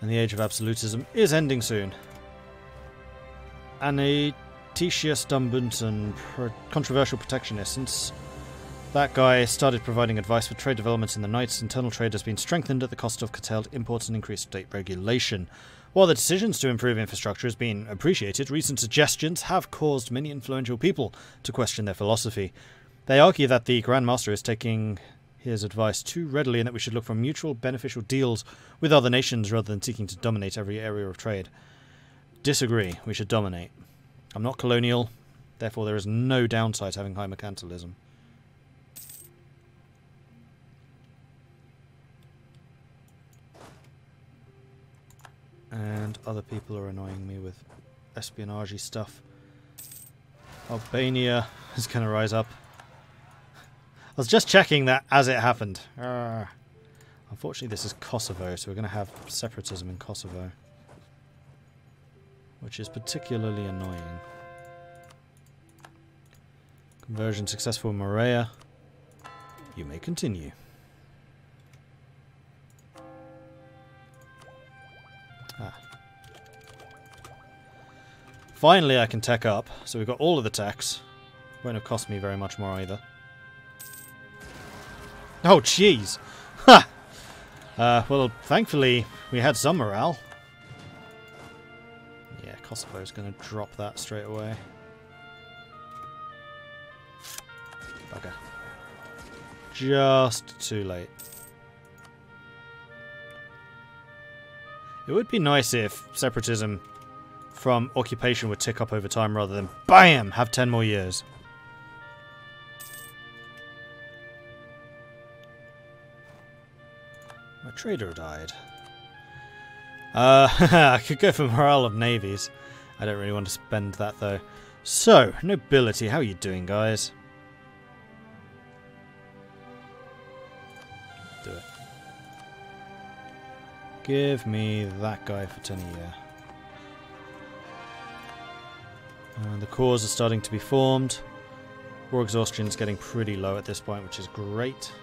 And the age of absolutism is ending soon. Aneticius Dumbunton, controversial protectionist. Since that guy started providing advice for trade developments in the Knights, internal trade has been strengthened at the cost of curtailed imports and increased state regulation. While the decisions to improve infrastructure has been appreciated, recent suggestions have caused many influential people to question their philosophy. They argue that the Grand Master is taking his advice too readily and that we should look for mutual beneficial deals with other nations rather than seeking to dominate every area of trade. Disagree. We should dominate. I'm not colonial, therefore there is no downside to having high mercantilism. And other people are annoying me with espionage stuff. Albania is going to rise up. I was just checking that as it happened. Unfortunately, this is Kosovo, so we're going to have separatism in Kosovo, which is particularly annoying. Conversion successful in Morea. You may continue. Finally, I can tech up, so we've got all of the techs. Won't have cost me very much more either. Oh, jeez! Ha! Well, thankfully, we had some morale. Yeah, Kosovo's going to drop that straight away. Bugger. Just too late. It would be nice if separatism from occupation would tick up over time rather than BAM! Have 10 more years. My trader died. I could go for morale of navies. I don't really want to spend that though. So, nobility, how are you doing, guys? Do it. Give me that guy for 10 a year. The cores are starting to be formed. War exhaustion is getting pretty low at this point, which is great.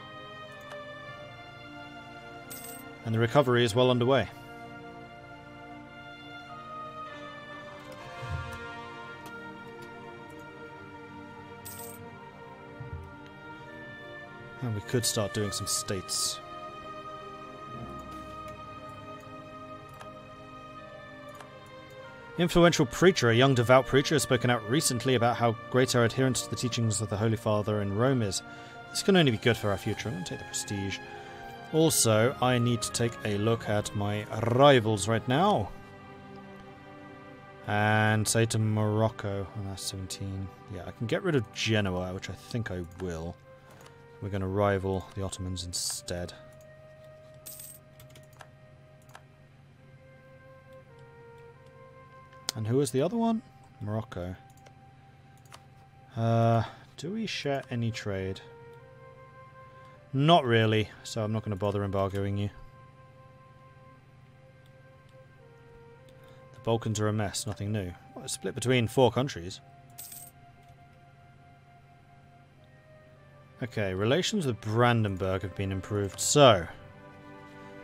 And the recovery is well underway. And we could start doing some states. Influential preacher, a young devout preacher, has spoken out recently about how great our adherence to the teachings of the Holy Father in Rome is. This can only be good for our future. I'm going to take the prestige. Also, I need to take a look at my rivals right now. And say to Morocco, and that's 17. Yeah, I can get rid of Genoa, which I think I will. We're going to rival the Ottomans instead. And who is the other one? Morocco. Do we share any trade? Not really, so I'm not going to bother embargoing you. The Balkans are a mess, nothing new. Well, it's split between 4 countries. Okay, relations with Brandenburg have been improved, so...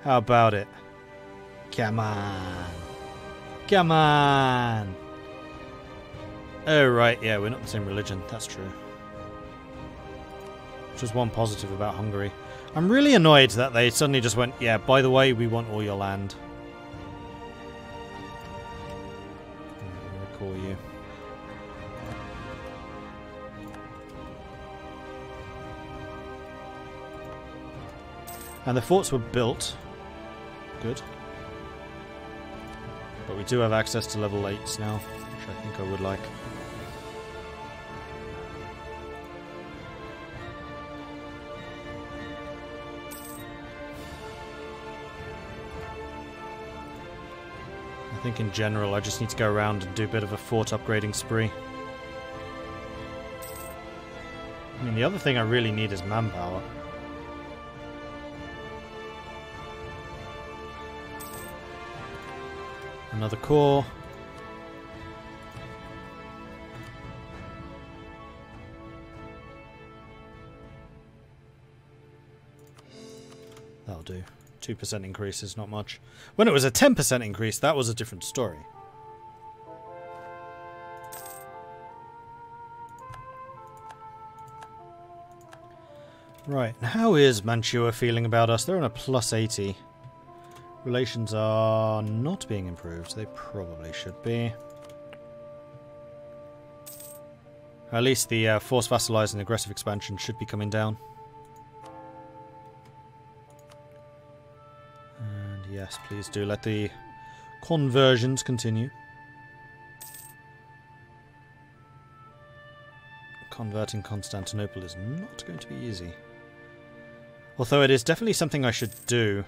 how about it? Come on! Come on! Oh, right, yeah, we're not the same religion, that's true. Which was one positive about Hungary. I'm really annoyed that they suddenly just went, yeah, by the way, we want all your land. I'll recall you. And the forts were built. Good. But we do have access to level 8s now, which I think I would like. I think in general I just need to go around and do a bit of a fort upgrading spree. I mean, the other thing I really need is manpower. Another core. That'll do. 2% increase is not much. When it was a 10% increase, that was a different story. Right, and how is Mantua feeling about us? They're on a plus 80. Relations are not being improved. They probably should be. At least the force vassalized and aggressive expansion should be coming down. And yes, please do let the conversions continue. Converting Constantinople is not going to be easy. Although it is definitely something I should do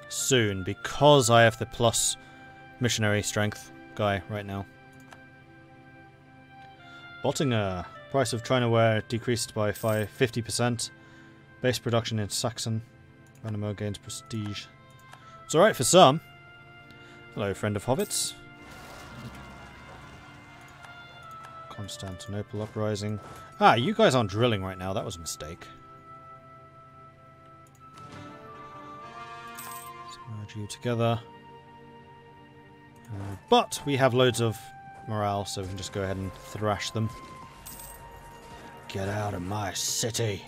soon, because I have the plus missionary strength guy right now. Bottinger. Price of China ware decreased by 50%. Base production in Saxon. Ranamo gains prestige. It's alright for some. Hello, friend of hobbits. Constantinople uprising. Ah, you guys aren't drilling right now. That was a mistake. Merge you together. But we have loads of morale, so we can just go ahead and thrash them. Get out of my city.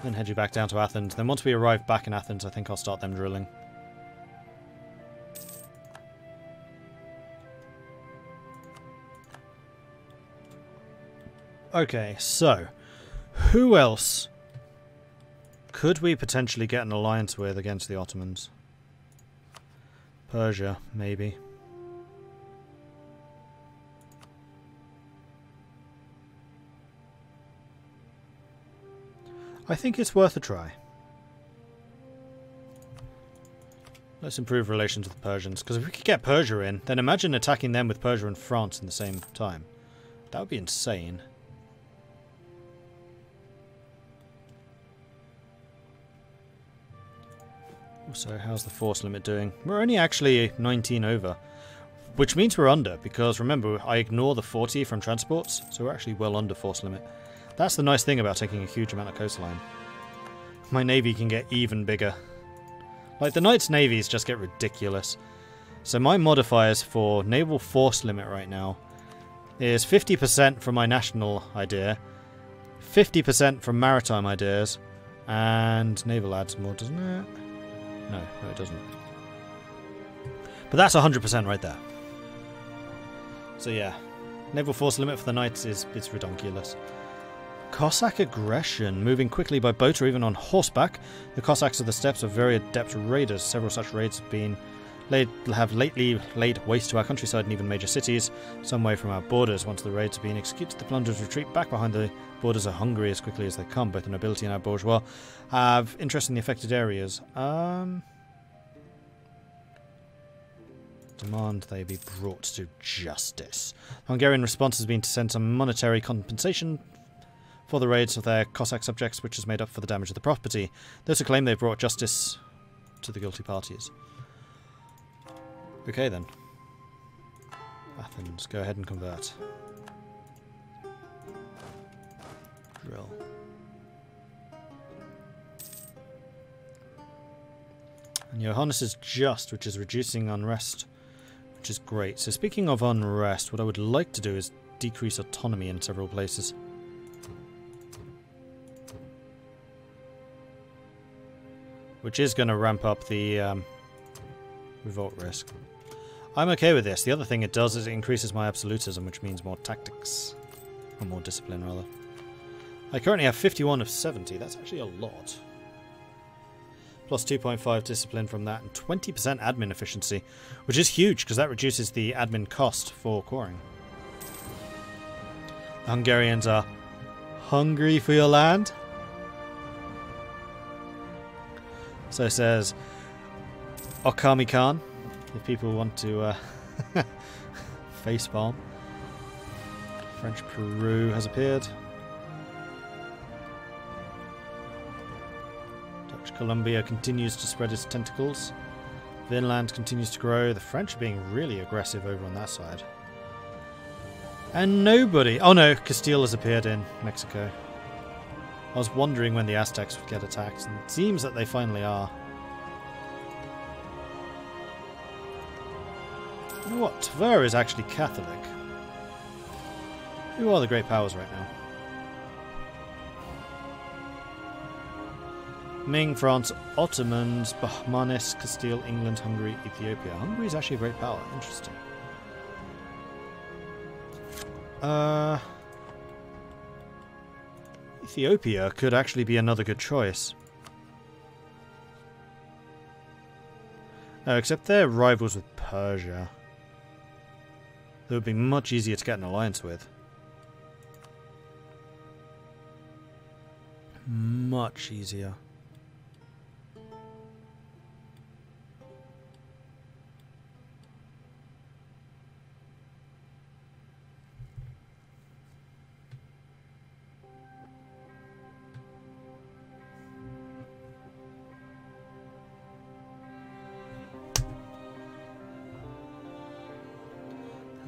Then head you back down to Athens. Then once we arrive back in Athens, I think I'll start them drilling. Okay, so who else could we potentially get an alliance with against the Ottomans? Persia, maybe. I think it's worth a try. Let's improve relations with the Persians, because if we could get Persia in, then imagine attacking them with Persia and France in the same time. That would be insane. So how's the force limit doing? We're only actually 19 over, which means we're under, because remember, I ignore the 40 from transports, so we're actually well under force limit. That's the nice thing about taking a huge amount of coastline. My navy can get even bigger. Like, the Knights' navies just get ridiculous. So my modifiers for naval force limit right now is 50% from my national idea, 50% from maritime ideas, and naval adds more, doesn't it? No, it doesn't. But that's 100% right there. So yeah, naval force limit for the Knights is ridiculous. Cossack aggression, moving quickly by boat or even on horseback. The Cossacks of the steppes are very adept raiders. Several such raids have lately laid waste to our countryside and even major cities, some way from our borders. Once the raids have been executed, the plunderers retreat back behind the borders of Hungary as quickly as they come. Both the nobility and our bourgeois have interest in the affected areas. Demand they be brought to justice. The Hungarian response has been to send some monetary compensation for the raids of their Cossack subjects, which is made up for the damage of the property. Those who claim they've brought justice to the guilty parties. Okay then. Athens, go ahead and convert. Drill. And Johannes is just, which is reducing unrest, which is great. So speaking of unrest, what I would like to do is decrease autonomy in several places. Which is going to ramp up the revolt risk. I'm okay with this. The other thing it does is it increases my absolutism, which means more tactics. Or more discipline, rather. I currently have 51 of 70. That's actually a lot. Plus 2.5 discipline from that, and 20% admin efficiency, which is huge, because that reduces the admin cost for coring. The Hungarians are hungry for your land. So says Okami Khan, if people want to facepalm. French Peru has appeared. Dutch Columbia continues to spread its tentacles. Vinland continues to grow. The French are being really aggressive over on that side. And nobody... Oh no, Castile has appeared in Mexico. I was wondering when the Aztecs would get attacked, and it seems that they finally are. You know what? Tver is actually Catholic. Who are the great powers right now? Ming, France, Ottomans, Bahmanis, Castile, England, Hungary, Ethiopia. Hungary is actually a great power. Interesting. Ethiopia could actually be another good choice. No, except they're rivals with Persia. They would be much easier to get an alliance with. Much easier.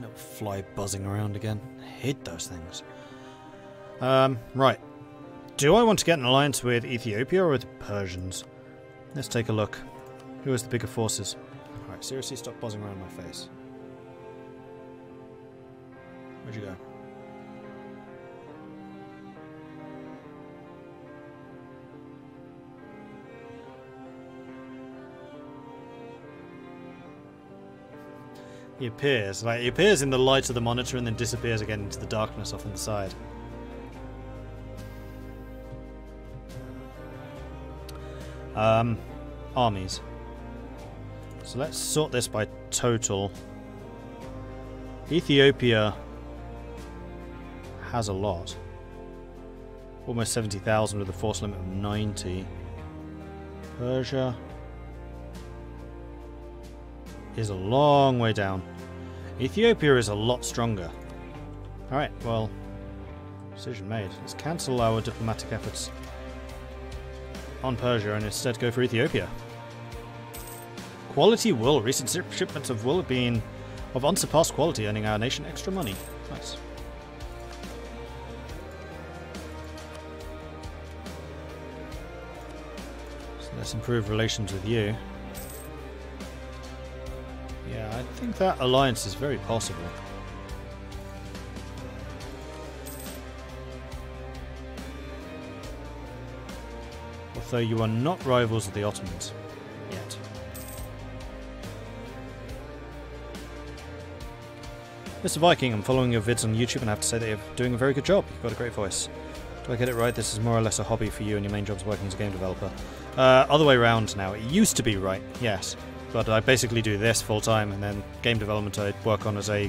Little fly buzzing around again. I hate those things. Right. Do I want to get an alliance with Ethiopia or with the Persians? Let's take a look. Who has the bigger forces? Alright, seriously, stop buzzing around my face. Where'd you go? He appears. Like, he appears in the light of the monitor and then disappears again into the darkness off on the side. Armies. So let's sort this by total. Ethiopia has a lot. Almost 70,000 with a force limit of 90. Persia is a long way down. Ethiopia is a lot stronger. Alright, well, decision made. Let's cancel our diplomatic efforts on Persia and instead go for Ethiopia. Quality wool. Recent shipments of wool have been of unsurpassed quality, earning our nation extra money. Nice. So let's improve relations with you. Yeah, I think that alliance is very possible. Although you are not rivals of the Ottomans yet. Mr. Viking, I'm following your vids on YouTube and I have to say that you're doing a very good job. You've got a great voice. Do I get it right? This is more or less a hobby for you and your main job's working as a game developer. Other way around now. It used to be right, yes. But I basically do this full time and then game development I work on as a,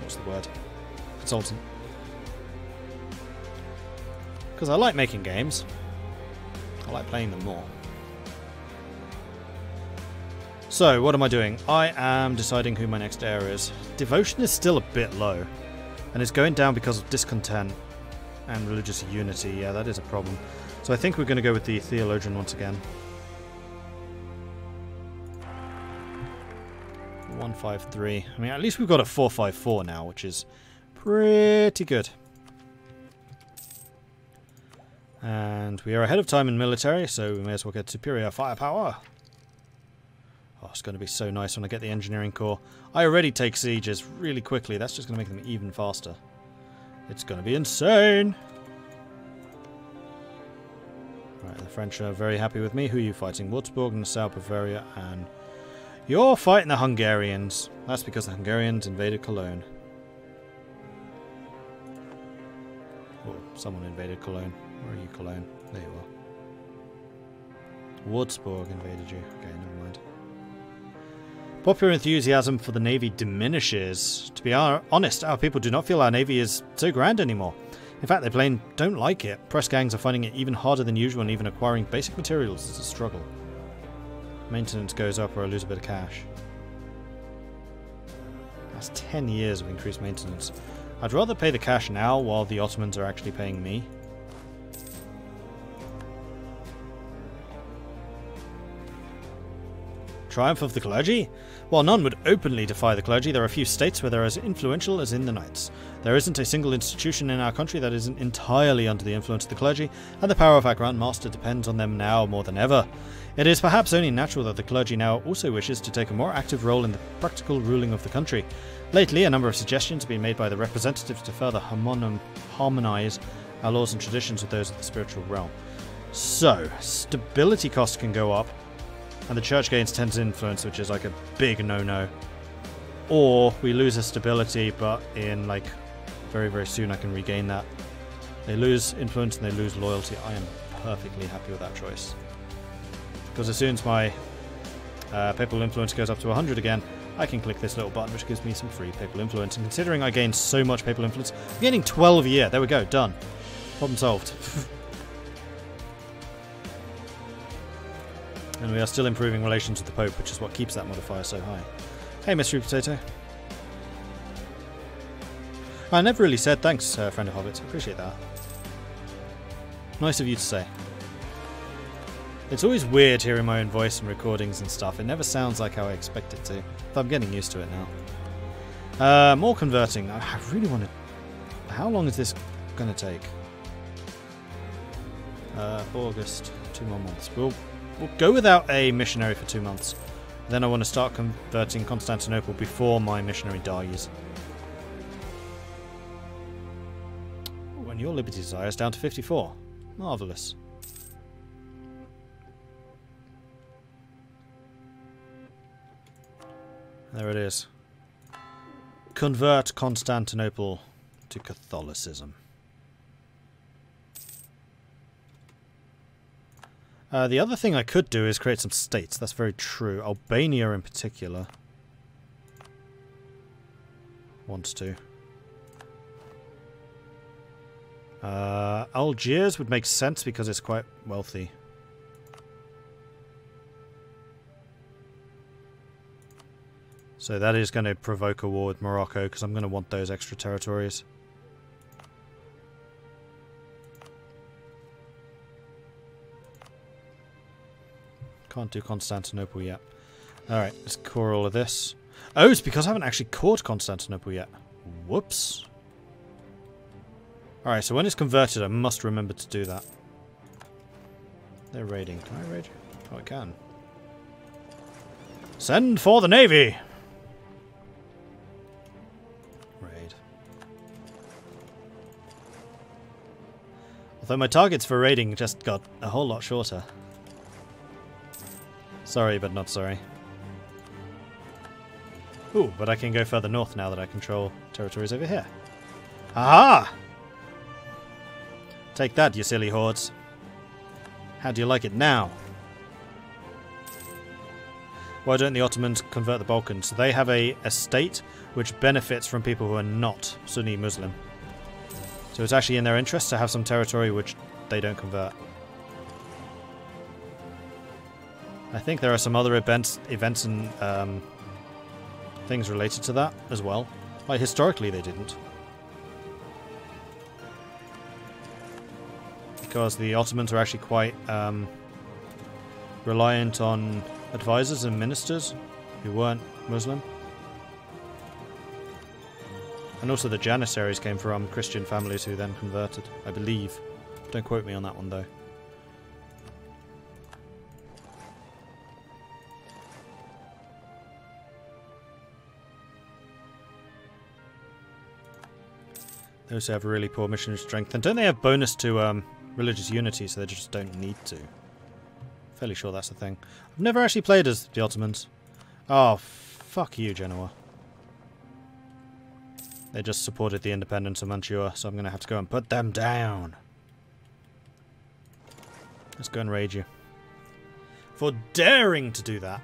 what's the word? Consultant. Because I like making games. I like playing them more. So, what am I doing? I am deciding who my next heir is. Devotion is still a bit low. And it's going down because of discontent and religious unity. Yeah, that is a problem. So I think we're going to go with the theologian once again. 153. I mean, at least we've got a 454 now, which is pretty good. And we are ahead of time in military, so we may as well get superior firepower. Oh, it's going to be so nice when I get the engineering corps. I already take sieges really quickly. That's just going to make them even faster. It's going to be insane. Right, the French are very happy with me. Who are you fighting? Würzburg, Nassau, Bavaria, and you're fighting the Hungarians. That's because the Hungarians invaded Cologne. Oh, someone invaded Cologne. Where are you, Cologne? There you are. Würzburg invaded you. Okay, never mind. Popular enthusiasm for the Navy diminishes. To be honest, our people do not feel our Navy is so grand anymore. In fact, they plain don't like it. Press gangs are finding it even harder than usual, and even acquiring basic materials is a struggle. Maintenance goes up or I lose a bit of cash. That's 10 years of increased maintenance. I'd rather pay the cash now while the Ottomans are actually paying me. Triumph of the clergy? While none would openly defy the clergy, there are a few states where they're as influential as in the Knights. There isn't a single institution in our country that isn't entirely under the influence of the clergy, and the power of our Grand Master depends on them now more than ever. It is perhaps only natural that the clergy now also wishes to take a more active role in the practical ruling of the country. Lately, a number of suggestions have been made by the representatives to further harmonise our laws and traditions with those of the spiritual realm. So, stability costs can go up, and the church gains 10 influence, which is like a big no-no. Or we lose a stability, but in like very, very soon I can regain that. They lose influence and they lose loyalty. I am perfectly happy with that choice. Because as soon as my papal influence goes up to 100 again, I can click this little button, which gives me some free papal influence. And considering I gained so much papal influence, I'm gaining 12 a year. There we go, done. Problem solved. And we are still improving relations with the Pope, which is what keeps that modifier so high. Hey, Mystery Potato. I never really said thanks, friend of Hobbits. I appreciate that. Nice of you to say. It's always weird hearing my own voice in recordings and stuff. It never sounds like how I expect it to. But I'm getting used to it now. More converting. I really want to... How long is this going to take? August. 2 more months. We'll go without a missionary for 2 months. Then I want to start converting Constantinople before my missionary dies. Ooh, and your liberty desire is down to 54. Marvellous. There it is. Convert Constantinople to Catholicism. The other thing I could do is create some states. That's very true. Albania in particular wants to. Algiers would make sense because it's quite wealthy. So that is going to provoke a war with Morocco because I'm going to want those extra territories. Can't do Constantinople yet. Alright, let's core all of this. Oh, it's because I haven't actually cored Constantinople yet. Whoops. Alright, so when it's converted, I must remember to do that. They're raiding. Can I raid you? Oh, I can. Send for the Navy! Raid. Although my targets for raiding just got a whole lot shorter. Sorry, but not sorry. Ooh, but I can go further north now that I control territories over here. Aha! Take that, you silly hordes. How do you like it now? Why don't the Ottomans convert the Balkans? They have a state which benefits from people who are not Sunni Muslim. So it's actually in their interest to have some territory which they don't convert. I think there are some other events and things related to that as well. Like historically they didn't. Because the Ottomans were actually quite reliant on advisors and ministers who weren't Muslim. And also the Janissaries came from Christian families who then converted, I believe. Don't quote me on that one though. They also have really poor missionary strength. And don't they have bonus to religious unity, so they just don't need to? Fairly sure that's the thing. I've never actually played as the Ottomans. Oh, fuck you, Genoa. They just supported the independence of Mantua, so I'm going to have to go and put them down. Let's go and raid you. For daring to do that.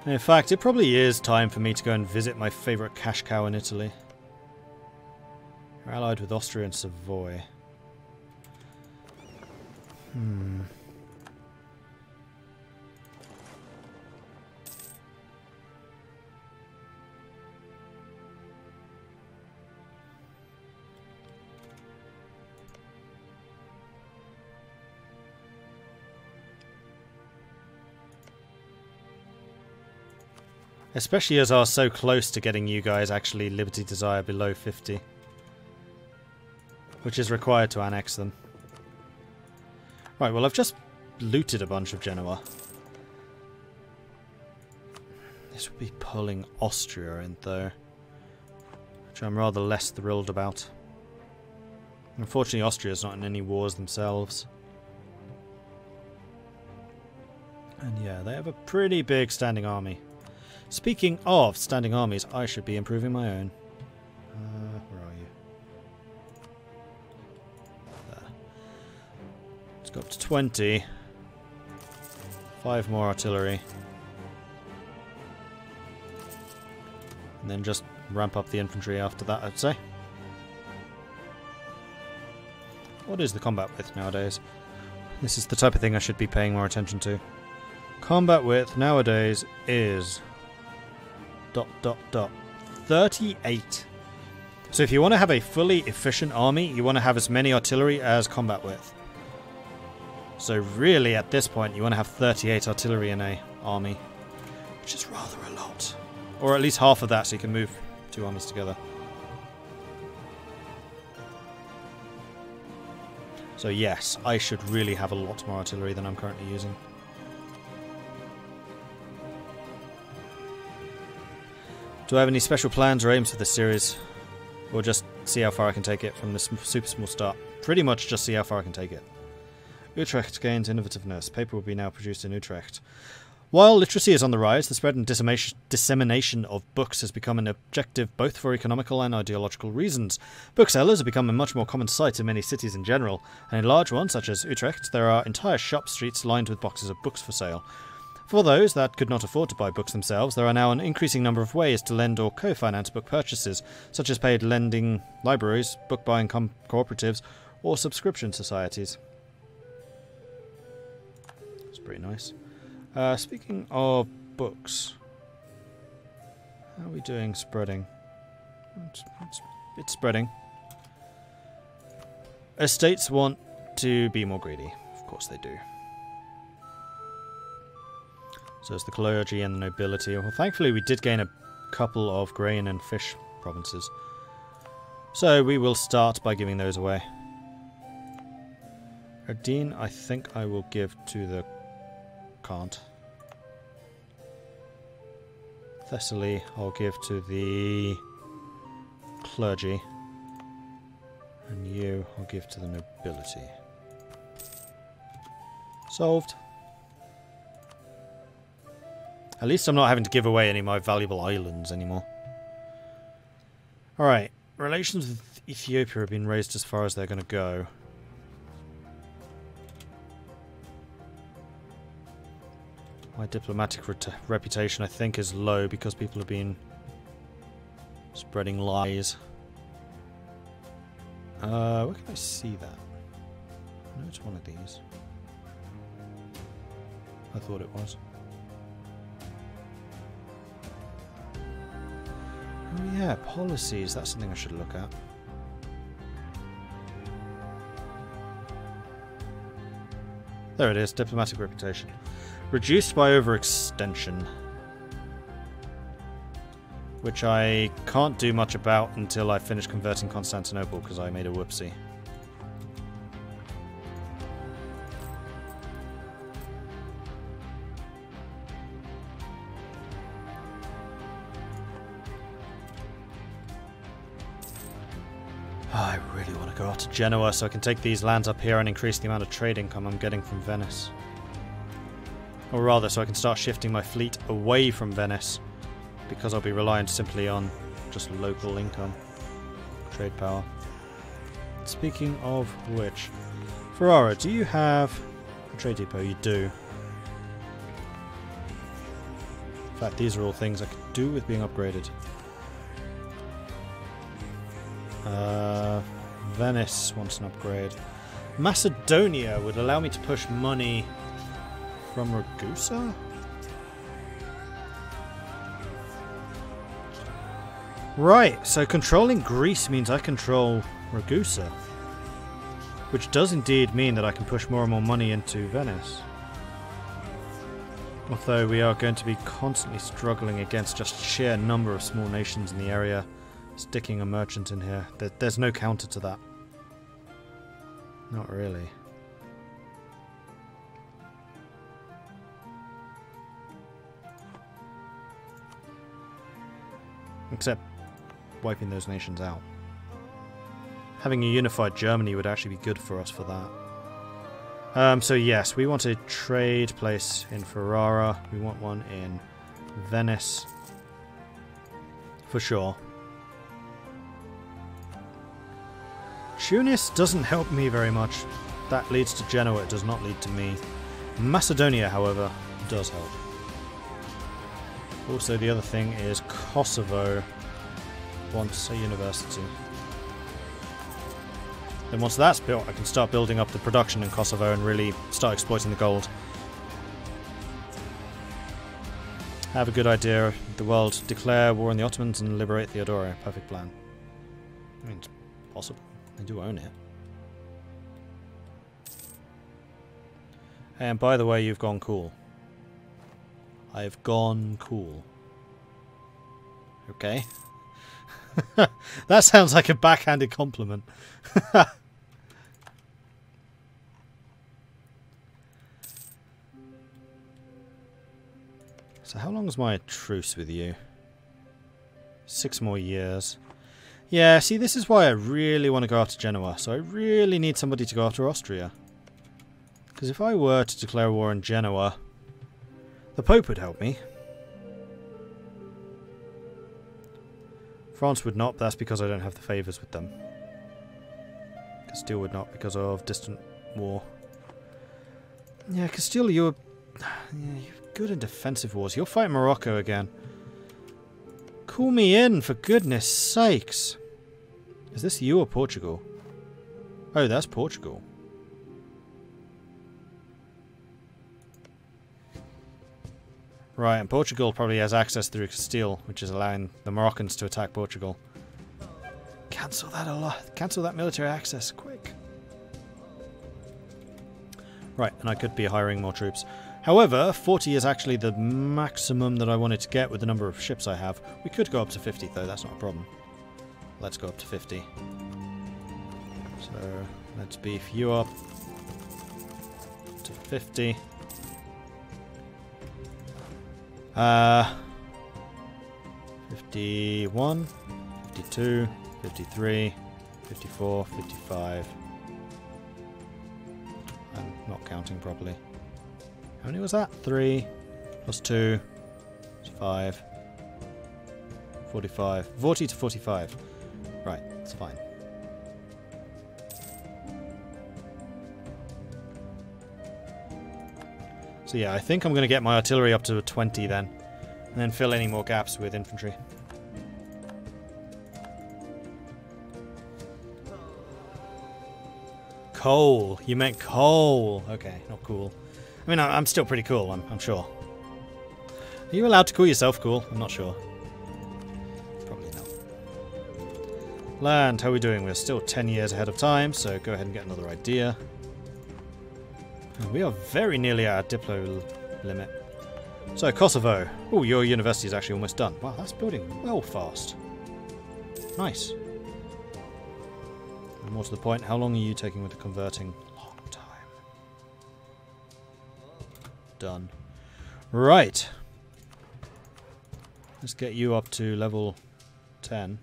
In fact, it probably is time for me to go and visit my favourite cash cow in Italy. We're allied with Austria and Savoy. Especially as I was so close to getting you guys actually Liberty Desire below 50. Which is required to annex them. Right, well I've just looted a bunch of Genoa. This would be pulling Austria in though. Which I'm rather less thrilled about. Unfortunately Austria's not in any wars themselves. And yeah, they have a pretty big standing army. Speaking of standing armies, I should be improving my own. Where are you? There. Let's go up to 20. 5 more artillery. And then just ramp up the infantry after that, I'd say. What is the combat width nowadays? This is the type of thing I should be paying more attention to. Combat width nowadays is... ... 38. So if you want to have a fully efficient army, you want to have as many artillery as combat width. So really at this point you want to have 38 artillery in a army. Which is rather a lot. Or at least half of that so you can move 2 armies together. So yes, I should really have a lot more artillery than I'm currently using. Do I have any special plans or aims for this series? Or just see how far I can take it from this super small start? Pretty much just see how far I can take it. Utrecht gains innovativeness. Paper will be now produced in Utrecht. While literacy is on the rise, the spread and dissemination of books has become an objective both for economical and ideological reasons. Booksellers have become a much more common sight in many cities in general, and in large ones, such as Utrecht, there are entire shop streets lined with boxes of books for sale. For those that could not afford to buy books themselves, there are now an increasing number of ways to lend or co-finance book purchases, such as paid lending libraries, book buying cooperatives, or subscription societies. That's pretty nice. Speaking of books, how are we doing spreading? It's spreading. Estates want to be more greedy. Of course they do. So it's the clergy and the nobility. Well, thankfully we did gain a couple of grain and fish provinces. So we will start by giving those away. Ardeen, I think I will give to the... can't. Thessaly, I'll give to the clergy. And you, I'll give to the nobility. Solved. At least I'm not having to give away any of my valuable islands anymore. Alright, relations with Ethiopia have been raised as far as they're going to go. My diplomatic reputation, I think, is low because people have been spreading lies. Where can I see that? I know it's one of these. I thought it was. Oh yeah, policies. That's something I should look at. There it is, diplomatic reputation. Reduced by overextension. Which I can't do much about until I finish converting Constantinople because I made a whoopsie. I really want to go out to Genoa so I can take these lands up here and increase the amount of trade income I'm getting from Venice. Or rather, so I can start shifting my fleet away from Venice, because I'll be reliant simply on just local income, trade power. Speaking of which, Ferrara, do you have a trade depot? You do. In fact, these are all things I could do with being upgraded. Venice wants an upgrade. Macedonia would allow me to push money from Ragusa? Right, so controlling Greece means I control Ragusa. Which does indeed mean that I can push more and more money into Venice. Although we are going to be constantly struggling against just sheer number of small nations in the area. Sticking a merchant in here. There's no counter to that. Not really. Except wiping those nations out. Having a unified Germany would actually be good for us for that. So yes, we want a trade place in Ferrara. We want one in Venice. For sure. Tunis doesn't help me very much. That leads to Genoa, it does not lead to me. Macedonia, however, does help. Also, the other thing is Kosovo wants a university. Then once that's built, I can start building up the production in Kosovo and really start exploiting the gold. I have a good idea of the world. Declare war on the Ottomans and liberate Theodora. Perfect plan. I mean, it's possible. I do own it. And by the way, you've gone cool. I've gone cool. Okay. That sounds like a backhanded compliment. So how long is my truce with you? 6 more years. Yeah, see, this is why I really want to go after Genoa. So I really need somebody to go after Austria. Because if I were to declare war on Genoa, the Pope would help me. France would not, but that's because I don't have the favours with them. Castile would not because of distant war. Yeah, Castile, you're good in defensive wars. You'll fight Morocco again. Call me in, for goodness sakes. Is this you or Portugal? Oh, that's Portugal. Right, and Portugal probably has access through Castile, which is allowing the Moroccans to attack Portugal. Cancel that a lot. Cancel that military access, quick. Right, and I could be hiring more troops. However, 40 is actually the maximum that I wanted to get with the number of ships I have. We could go up to 50 though, that's not a problem. Let's go up to 50. So, let's beef you up to 50. 51, 52, 53, 54, 55. I'm not counting properly. How many was that? 3 plus 2 is 5. 45. 40 to 45. Right, it's fine. So yeah, I think I'm going to get my artillery up to 20 then. And then fill any more gaps with infantry. Coal. You meant coal. Okay, not cool. I mean, I'm still pretty cool, I'm sure. Are you allowed to call yourself cool? I'm not sure. Probably not. Land, how are we doing? We're still 10 years ahead of time, so go ahead and get another idea. And we are very nearly at our Diplo limit. So, Kosovo. Oh, your university is actually almost done. Wow, that's building well fast. Nice. And more to the point, how long are you taking with the converting? Long time. Done. Right. Let's get you up to level 10.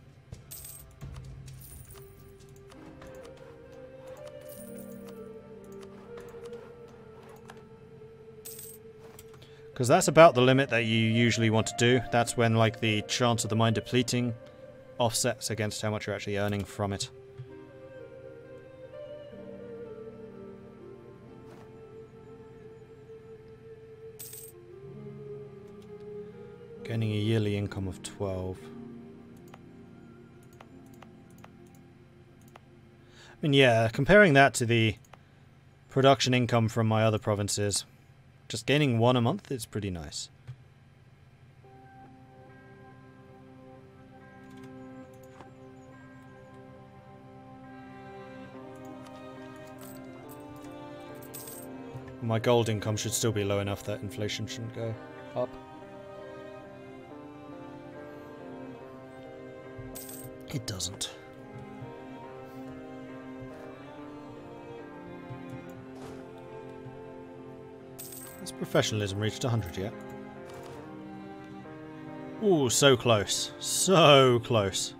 Because that's about the limit that you usually want to do. That's when, like, the chance of the mine depleting offsets against how much you're actually earning from it. Gaining a yearly income of 12. I mean, yeah, comparing that to the production income from my other provinces, just gaining 1 a month is pretty nice. My gold income should still be low enough that inflation shouldn't go up. It doesn't. Has professionalism reached 100 yet? Ooh, so close. So close.